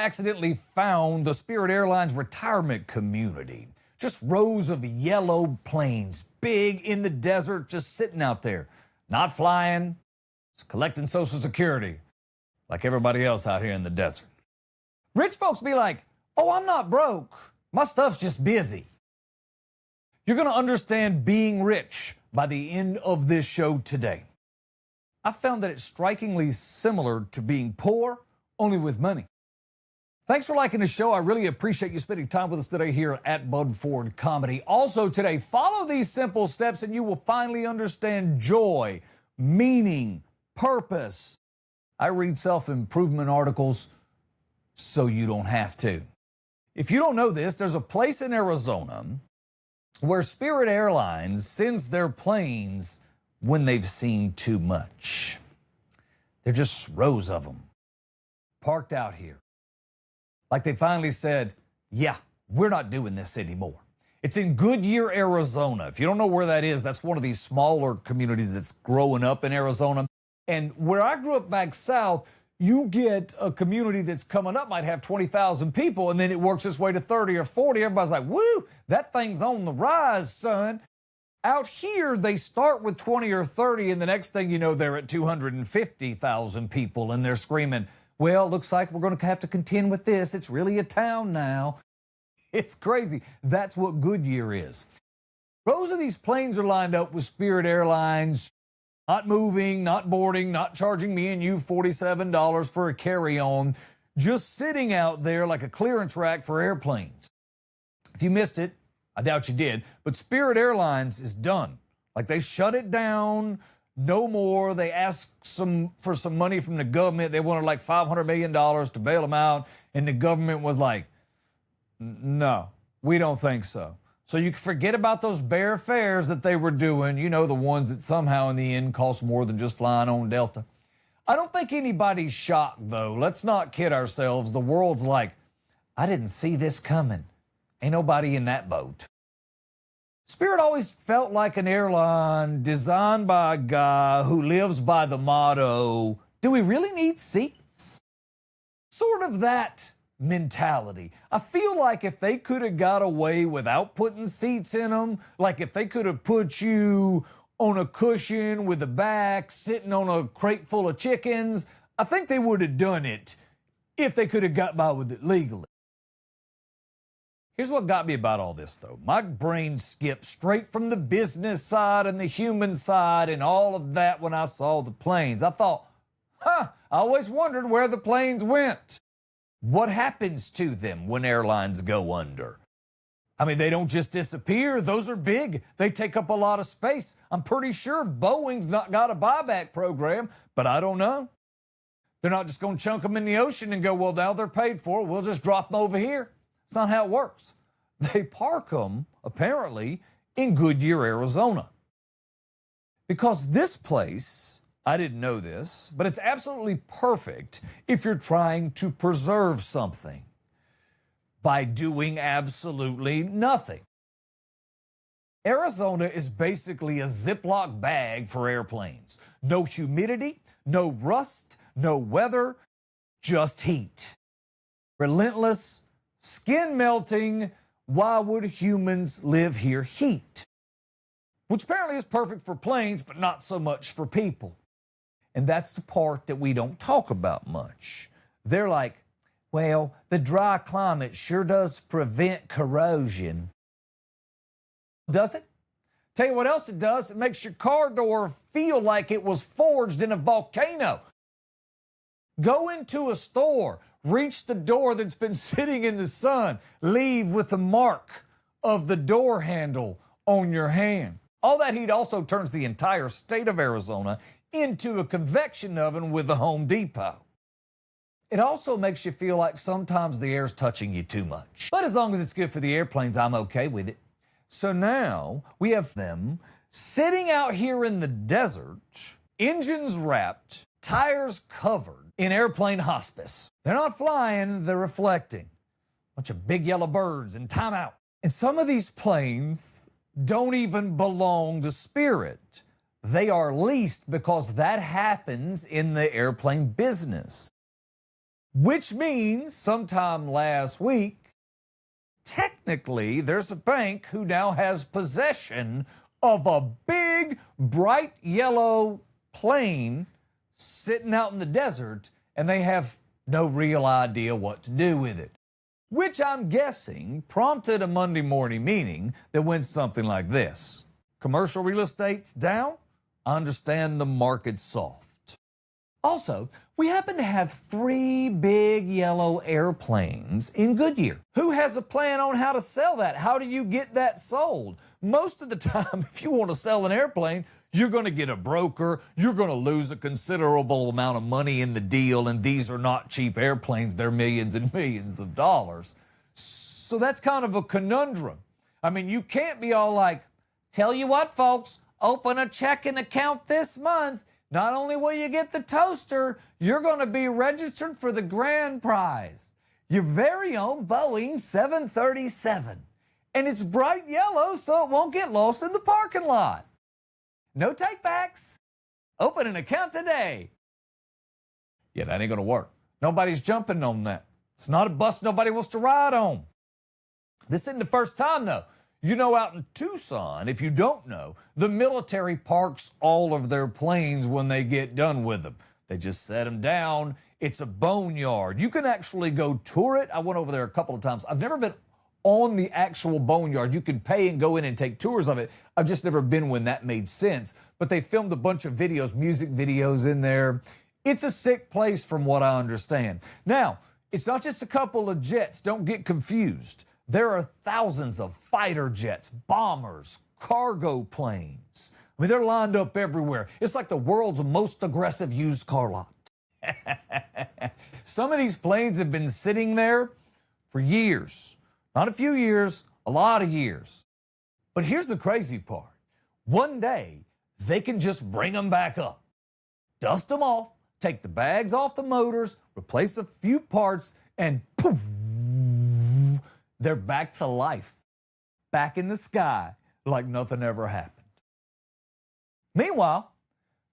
accidentally found the Spirit Airlines retirement community. Just rows of yellow planes, big in the desert, just sitting out there. Not flying, just collecting Social Security, like everybody else out here in the desert. Rich folks be like, oh, I'm not broke. My stuff's just busy. You're going to understand being rich by the end of this show today. I found that it's strikingly similar to being poor, only with money. Thanks for liking the show. I really appreciate you spending time with us today here at Bud Ford Comedy. Also today, follow these simple steps and you will finally understand joy, meaning, purpose. I read self-improvement articles so you don't have to. If you don't know this, there's a place in Arizona where Spirit Airlines sends their planes when they've seen too much. They're just rows of them parked out here. Like they finally said, yeah, we're not doing this anymore. It's in Goodyear, Arizona. If you don't know where that is, that's one of these smaller communities that's growing up in Arizona. And where I grew up back south, you get a community that's coming up, might have 20,000 people, and then it works its way to 30 or 40. Everybody's like, woo, that thing's on the rise, son. Out here, they start with 20 or 30, and the next thing you know, they're at 250,000 people, and they're screaming, well, looks like we're going to have to contend with this. It's really a town now. It's crazy. That's what Goodyear is. Rows of these planes are lined up with Spirit Airlines, not moving, not boarding, not charging me and you $47 for a carry-on, just sitting out there like a clearance rack for airplanes. If you missed it, I doubt you did, but Spirit Airlines is done. Like they shut it down. No more. They asked for some money from the government. They wanted like $500 million to bail them out. And the government was like, no, we don't think so. So you can forget about those bare fares that they were doing. You know, the ones that somehow in the end cost more than just flying on Delta. I don't think anybody's shocked, though. Let's not kid ourselves. The world's like, I didn't see this coming. Ain't nobody in that boat. Spirit always felt like an airline designed by a guy who lives by the motto, do we really need seats? Sort of that mentality. I feel like if they could have got away without putting seats in them, like if they could have put you on a cushion with a back, sitting on a crate full of chickens, I think they would have done it if they could have got by with it legally. Here's what got me about all this, though. My brain skipped straight from the business side and the human side and all of that when I saw the planes. I thought, I always wondered where the planes went. What happens to them when airlines go under? I mean, they don't just disappear. Those are big. They take up a lot of space. I'm pretty sure Boeing's not got a buyback program, but I don't know. They're not just going to chunk them in the ocean and go, well, now they're paid for. We'll just drop them over here. It's not how it works. They park them, apparently, in Goodyear, Arizona. Because this place, I didn't know this, but it's absolutely perfect if you're trying to preserve something by doing absolutely nothing. Arizona is basically a Ziploc bag for airplanes. No humidity, no rust, no weather, just heat. Relentless, skin melting, why would humans live here heat? Which apparently is perfect for planes, but not so much for people. And that's the part that we don't talk about much. They're like, well, the dry climate sure does prevent corrosion. Does it? Tell you what else it does. It makes your car door feel like it was forged in a volcano. Go into a store. Reach the door that's been sitting in the sun. Leave with the mark of the door handle on your hand. All that heat also turns the entire state of Arizona into a convection oven with the Home Depot. It also makes you feel like sometimes the air's touching you too much. But as long as it's good for the airplanes, I'm okay with it. So now we have them sitting out here in the desert, engines wrapped, tires covered, in airplane hospice. They're not flying, they're reflecting. Bunch of big yellow birds in timeout. And some of these planes don't even belong to Spirit. They are leased because that happens in the airplane business. which means sometime last week, technically, there's a bank who now has possession of a big, bright yellow plane sitting out in the desert, and they have no real idea what to do with it. Which I'm guessing prompted a Monday morning meeting that went something like this. Commercial real estate's down. I understand the market's soft. Also, we happen to have 3 big yellow airplanes in Goodyear. Who has a plan on how to sell that? How do you get that sold? Most of the time, if you want to sell an airplane, you're going to get a broker, you're going to lose a considerable amount of money in the deal, and these are not cheap airplanes, they're millions and millions of dollars. So that's kind of a conundrum. I mean, you can't be all like, tell you what, folks, open a checking account this month. Not only will you get the toaster, you're going to be registered for the grand prize, your very own Boeing 737. And it's bright yellow so it won't get lost in the parking lot. No takebacks. Open an account today. Yeah, that ain't going to work. Nobody's jumping on that. It's not a bus nobody wants to ride on. This isn't the first time, though. You know, out in Tucson, if you don't know, the military parks all of their planes when they get done with them. They just set them down. It's a boneyard. You can actually go tour it. I went over there a couple of times. I've never been on the actual boneyard. You can pay and go in and take tours of it. I've just never been when that made sense. But they filmed a bunch of videos, music videos in there. It's a sick place from what I understand. Now, it's not just a couple of jets. Don't get confused. There are thousands of fighter jets, bombers, cargo planes. I mean, they're lined up everywhere. It's like the world's most aggressive used car lot. Some of these planes have been sitting there for years. Not a few years, a lot of years. But here's the crazy part. One day, they can just bring them back up, dust them off, take the bags off the motors, replace a few parts, and poof, they're back to life, back in the sky like nothing ever happened. Meanwhile,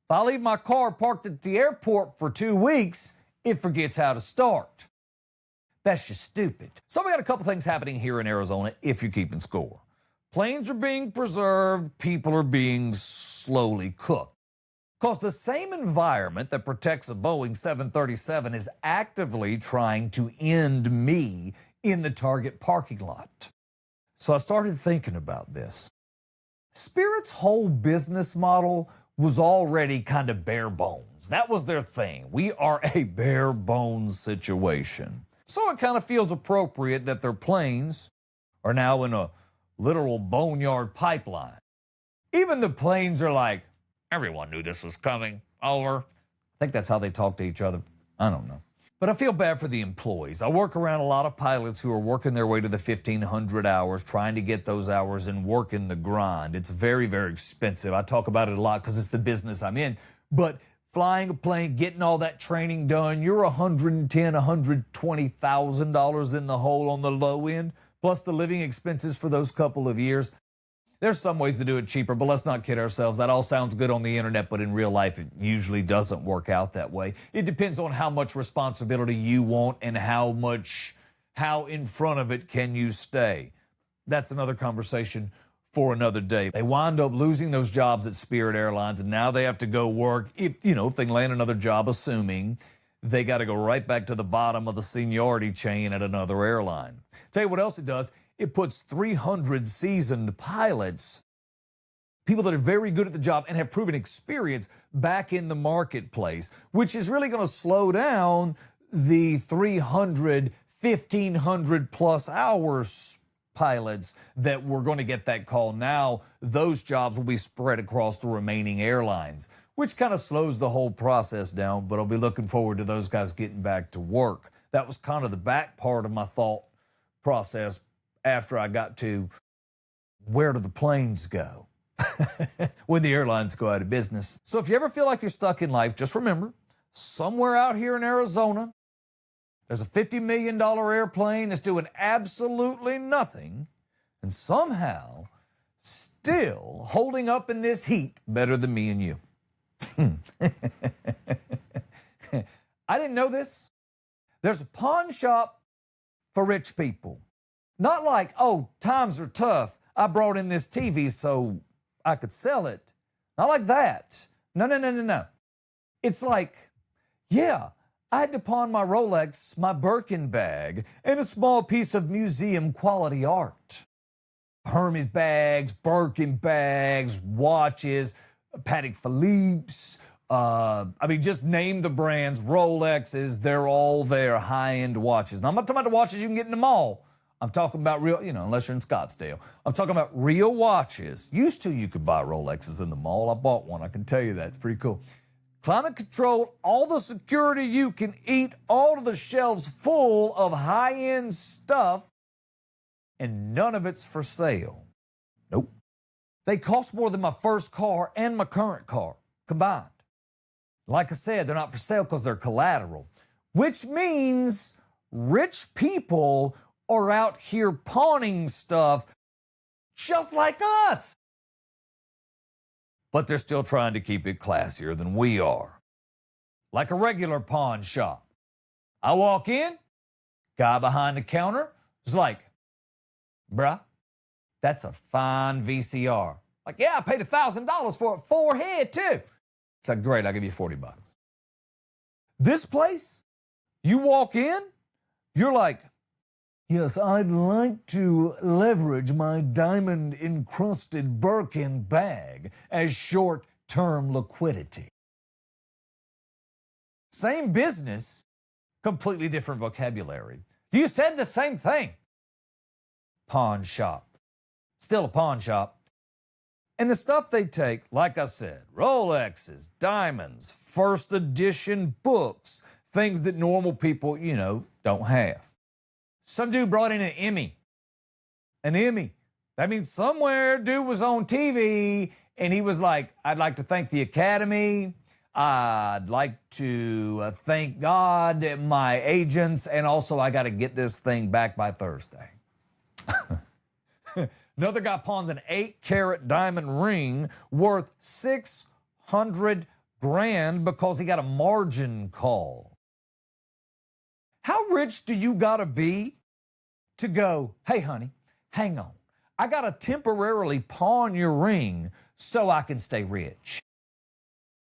if I leave my car parked at the airport for 2 weeks, it forgets how to start. That's just stupid. So we got a couple things happening here in Arizona if you're keeping score. Planes are being preserved, people are being slowly cooked. Because the same environment that protects a Boeing 737 is actively trying to end me in the Target parking lot. So I started thinking about this. Spirit's whole business model was already kind of bare bones. That was their thing. We are a bare bones situation. So it kind of feels appropriate that their planes are now in a literal boneyard pipeline. Even the planes are like, everyone knew this was coming. Over. I think that's how they talk to each other. I don't know. But I feel bad for the employees. I work around a lot of pilots who are working their way to the 1,500 hours, trying to get those hours and working the grind. It's very, very expensive. I talk about it a lot because it's the business I'm in. But flying a plane, getting all that training done, you're $110,000, $120,000 in the hole on the low end, plus the living expenses for those couple of years. There's some ways to do it cheaper, but let's not kid ourselves. That all sounds good on the internet, but in real life, it usually doesn't work out that way. It depends on how much responsibility you want and how in front of it can you stay. That's another conversation for another day. They wind up losing those jobs at Spirit Airlines, and now they have to go work. If they can land another job, assuming they got to go right back to the bottom of the seniority chain at another airline. Tell you what else it does. It puts 300 seasoned pilots, people that are very good at the job and have proven experience, back in the marketplace, which is really going to slow down the 300, 1,500 plus hours pilots that were going to get that call. Now, those jobs will be spread across the remaining airlines, which kind of slows the whole process down, but I'll be looking forward to those guys getting back to work. That was kind of the back part of my thought process after I got to where do the planes go when the airlines go out of business. So if you ever feel like you're stuck in life, just remember, somewhere out here in Arizona, there's a $50 million airplane that's doing absolutely nothing and somehow still holding up in this heat better than me and you. I didn't know this. There's a pawn shop for rich people. Not like, oh, times are tough. I brought in this TV so I could sell it. Not like that. No. It's like, yeah, I had to pawn my Rolex, my Birkin bag, and a small piece of museum quality art. Hermes bags, Birkin bags, watches, Patek Philippe's. Just name the brands, Rolexes, they're all there, high-end watches. Now, I'm not talking about the watches you can get in the mall. I'm talking about real, unless you're in Scottsdale. I'm talking about real watches. Used to, you could buy Rolexes in the mall. I bought one, I can tell you that. It's pretty cool. Climate control, all the security you can eat, all of the shelves full of high-end stuff, and none of it's for sale. Nope. They cost more than my first car and my current car combined. Like I said, they're not for sale because they're collateral, which means rich people are out here pawning stuff just like us. But they're still trying to keep it classier than we are. Like a regular pawn shop. I walk in, guy behind the counter is like, bruh, that's a fine VCR. Like, yeah, I paid $1,000 for it, 4 head too. It's like, great, I'll give you $40. This place, you walk in, you're like, yes, I'd like to leverage my diamond-encrusted Birkin bag as short-term liquidity. Same business, completely different vocabulary. You said the same thing. Pawn shop. Still a pawn shop. And the stuff they take, like I said, Rolexes, diamonds, first edition books, things that normal people, don't have. Some dude brought in an Emmy. An Emmy. That means somewhere dude was on TV and he was like, I'd like to thank the Academy. I'd like to thank God, my agents, and also I got to get this thing back by Thursday. Another guy pawns an 8-carat diamond ring worth $600,000 because he got a margin call. How rich do you gotta be to go, hey honey, hang on. I gotta temporarily pawn your ring so I can stay rich.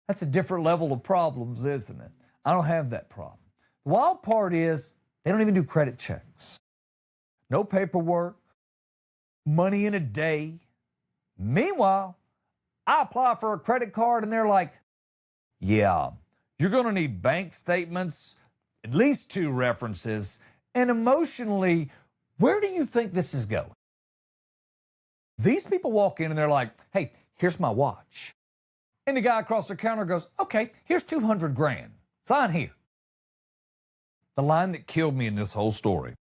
That's a different level of problems, isn't it? I don't have that problem. The wild part is they don't even do credit checks. No paperwork. Money in a day. Meanwhile, I apply for a credit card and they're like, yeah, you're going to need bank statements, at least 2 references, and emotionally, where do you think this is going? These people walk in and they're like, hey, here's my watch. And the guy across the counter goes, okay, here's $200,000. Sign here. The line that killed me in this whole story.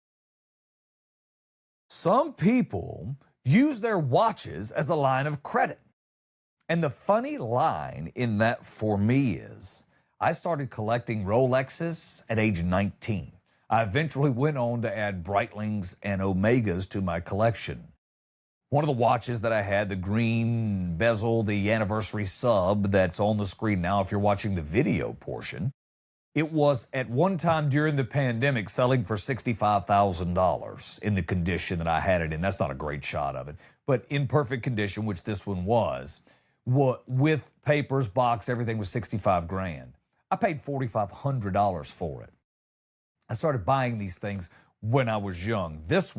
Some people use their watches as a line of credit. And the funny line in that for me is, I started collecting Rolexes at age 19. I eventually went on to add Breitlings and Omegas to my collection. One of the watches that I had, the green bezel, the anniversary sub that's on the screen now if you're watching the video portion, it was at one time during the pandemic selling for $65,000 in the condition that I had it in. That's not a great shot of it, but in perfect condition, which this one was, with papers, box, everything was $65,000. I paid $4,500 for it. I started buying these things when I was young. This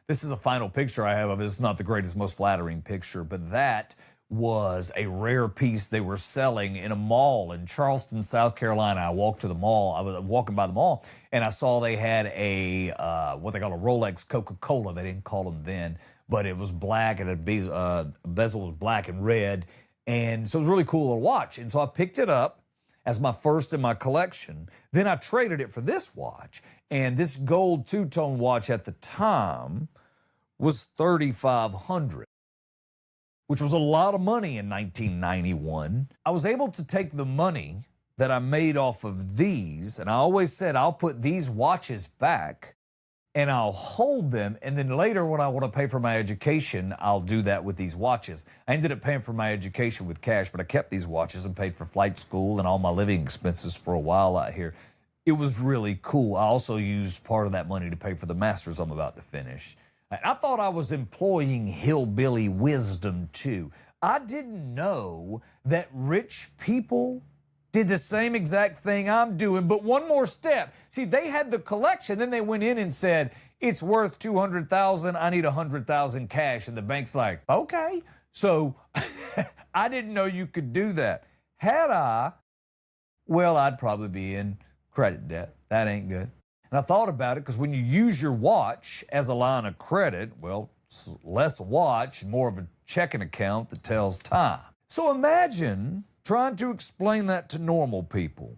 is a final picture I have of it. It's not the greatest, most flattering picture, but that was a rare piece they were selling in a mall in Charleston, South Carolina. I walked to the mall. I was walking by the mall, and I saw they had a what they call a Rolex Coca-Cola. They didn't call them then, but it was black, and the bezel was black and red, and so it was a really cool little watch. And so I picked it up as my first in my collection. Then I traded it for this watch, and this gold two-tone watch at the time was $3,500. Which was a lot of money in 1991. I was able to take the money that I made off of these, and I always said I'll put these watches back and I'll hold them, and then later when I want to pay for my education, I'll do that with these watches. I ended up paying for my education with cash, but I kept these watches and paid for flight school and all my living expenses for a while out here. It was really cool. I also used part of that money to pay for the master's I'm about to finish. And I thought I was employing hillbilly wisdom too. I didn't know that rich people did the same exact thing I'm doing, but one more step. See, they had the collection, then they went in and said, it's worth $200,000, I need $100,000 cash. And the bank's like, okay. So I didn't know you could do that. Had I, well, I'd probably be in credit debt. That ain't good. And I thought about it because when you use your watch as a line of credit, well, it's less a watch, more of a checking account that tells time. So imagine trying to explain that to normal people.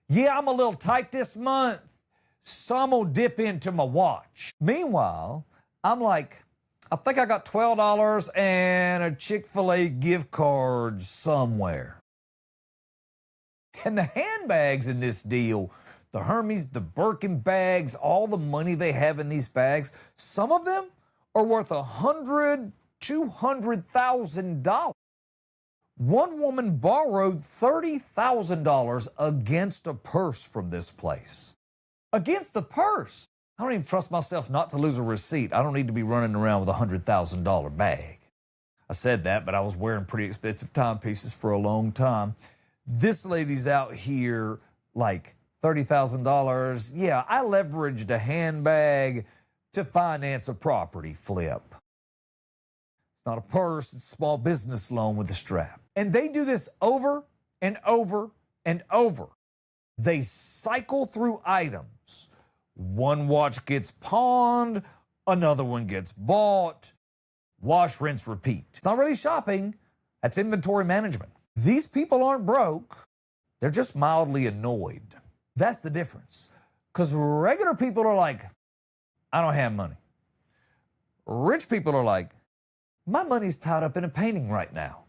Yeah, I'm a little tight this month, so I'm gonna dip into my watch. Meanwhile, I'm like, I think I got $12 and a Chick-fil-A gift card somewhere. And the handbags in this deal, the Hermes, the Birkin bags, all the money they have in these bags, some of them are worth $100,000, $200,000. One woman borrowed $30,000 against a purse from this place. Against the purse. I don't even trust myself not to lose a receipt. I don't need to be running around with a $100,000 bag. I said that, but I was wearing pretty expensive timepieces for a long time. This lady's out here like $30,000. Yeah, I leveraged a handbag to finance a property flip. It's not a purse, it's a small business loan with a strap. And they do this over and over and over. They cycle through items. One watch gets pawned, another one gets bought. Wash, rinse, repeat. It's not really shopping, that's inventory management. These people aren't broke, they're just mildly annoyed. That's the difference. Because regular people are like, I don't have money. Rich people are like, my money's tied up in a painting right now.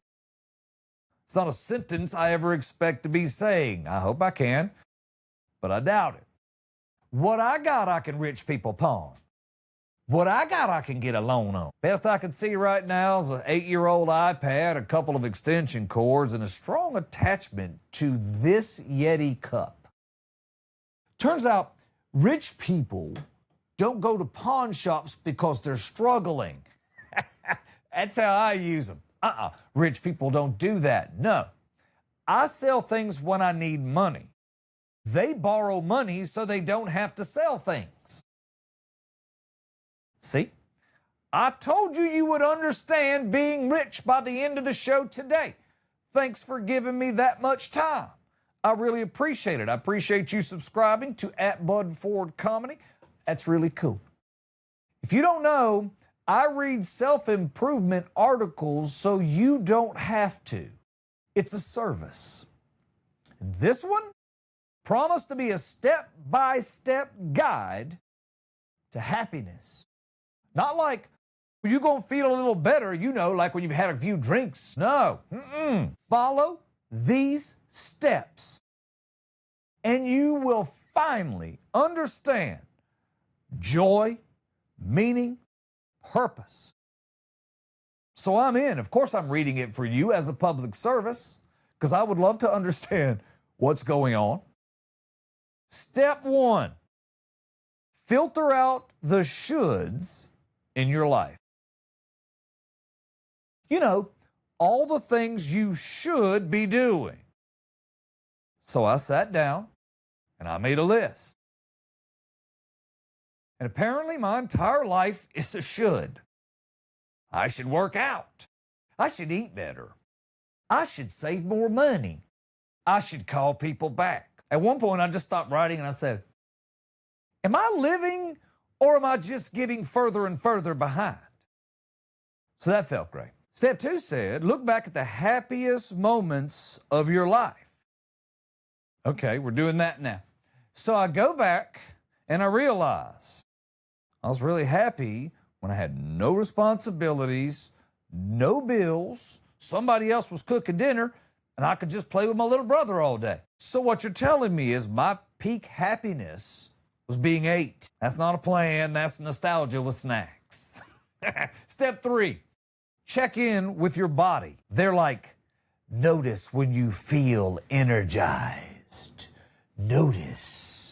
It's not a sentence I ever expect to be saying. I hope I can, but I doubt it. What I got, I can rich people pawn. What I got, I can get a loan on. Best I can see right now is an 8-year-old iPad, a couple of extension cords, and a strong attachment to this Yeti cup. Turns out, rich people don't go to pawn shops because they're struggling. That's how I use them. Rich people don't do that. No. I sell things when I need money. They borrow money so they don't have to sell things. See? I told you you would understand being rich by the end of the show today. Thanks for giving me that much time. I really appreciate it. I appreciate you subscribing to @BudFordComedy. That's really cool. If you don't know, I read self-improvement articles so you don't have to. It's a service. And this one promised to be a step-by-step guide to happiness. Not like, you're going to feel a little better, you know, like when you've had a few drinks. No. Follow these steps, and you will finally understand joy, meaning, purpose. So I'm in. Of course, I'm reading it for you as a public service because I would love to understand what's going on. Step 1, filter out the shoulds in your life. You know, all the things you should be doing. So I sat down and I made a list. And apparently my entire life is a should. I should work out. I should eat better. I should save more money. I should call people back. At one point, I just stopped writing and I said, am I living or am I just getting further and further behind? So that felt great. Step 2 said, look back at the happiest moments of your life. Okay, we're doing that now. So I go back and I realize I was really happy when I had no responsibilities, no bills, somebody else was cooking dinner, and I could just play with my little brother all day. So what you're telling me is my peak happiness was being 8. That's not a plan, that's nostalgia with snacks. Step 3, check in with your body. They're like, notice when you feel energized. Notice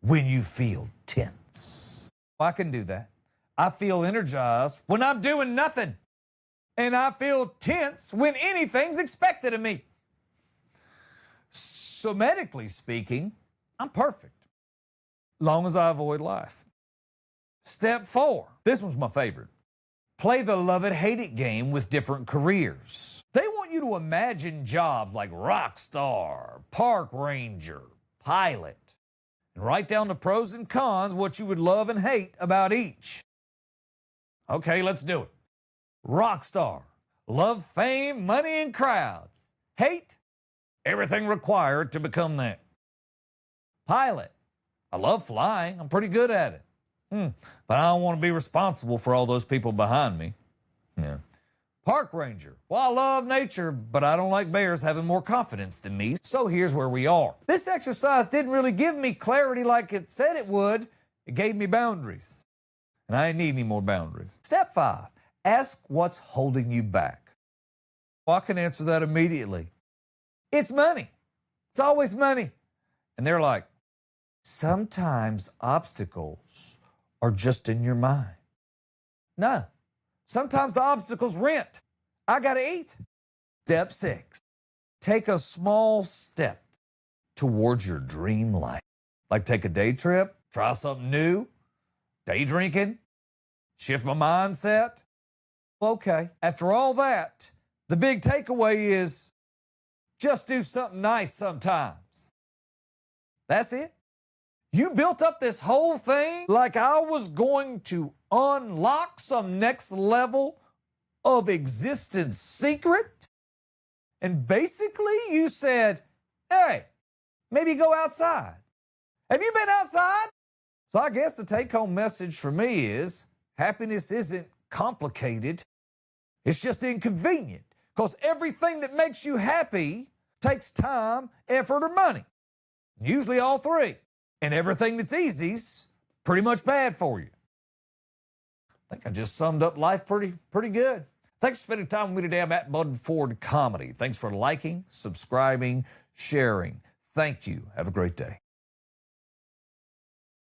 when you feel tense. I can do that. I feel energized when I'm doing nothing. And I feel tense when anything's expected of me. So medically speaking, I'm perfect. Long as I avoid life. Step 4. This one's my favorite. Play the love it, hate it game with different careers. They want you to imagine jobs like rock star, park ranger, pilot, and write down the pros and cons, what you would love and hate about each. Okay, let's do it. Rock star. Love fame, money, and crowds. Hate? Everything required to become that. Pilot. I love flying. I'm pretty good at it. But I don't want to be responsible for all those people behind me. Yeah. Park ranger. Well, I love nature, but I don't like bears having more confidence than me. So here's where we are. This exercise didn't really give me clarity like it said it would. It gave me boundaries. And I didn't need any more boundaries. Step 5. Ask what's holding you back. Well, I can answer that immediately. It's money. It's always money. And they're like, sometimes obstacles are just in your mind. No. Sometimes the obstacle's rent. I got to eat. Step 6. Take a small step towards your dream life. Like take a day trip, try something new, day drinking, shift my mindset. Okay, after all that, the big takeaway is just do something nice sometimes. That's it. You built up this whole thing like I was going to unlock some next level of existence secret. And basically you said, hey, maybe go outside. Have you been outside? So I guess the take-home message for me is happiness isn't complicated. It's just inconvenient. Because everything that makes you happy takes time, effort, or money. Usually all three. And everything that's easy's pretty much bad for you. I think I just summed up life pretty good. Thanks for spending time with me today. I'm at Bud Ford Comedy. Thanks for liking, subscribing, sharing. Thank you. Have a great day.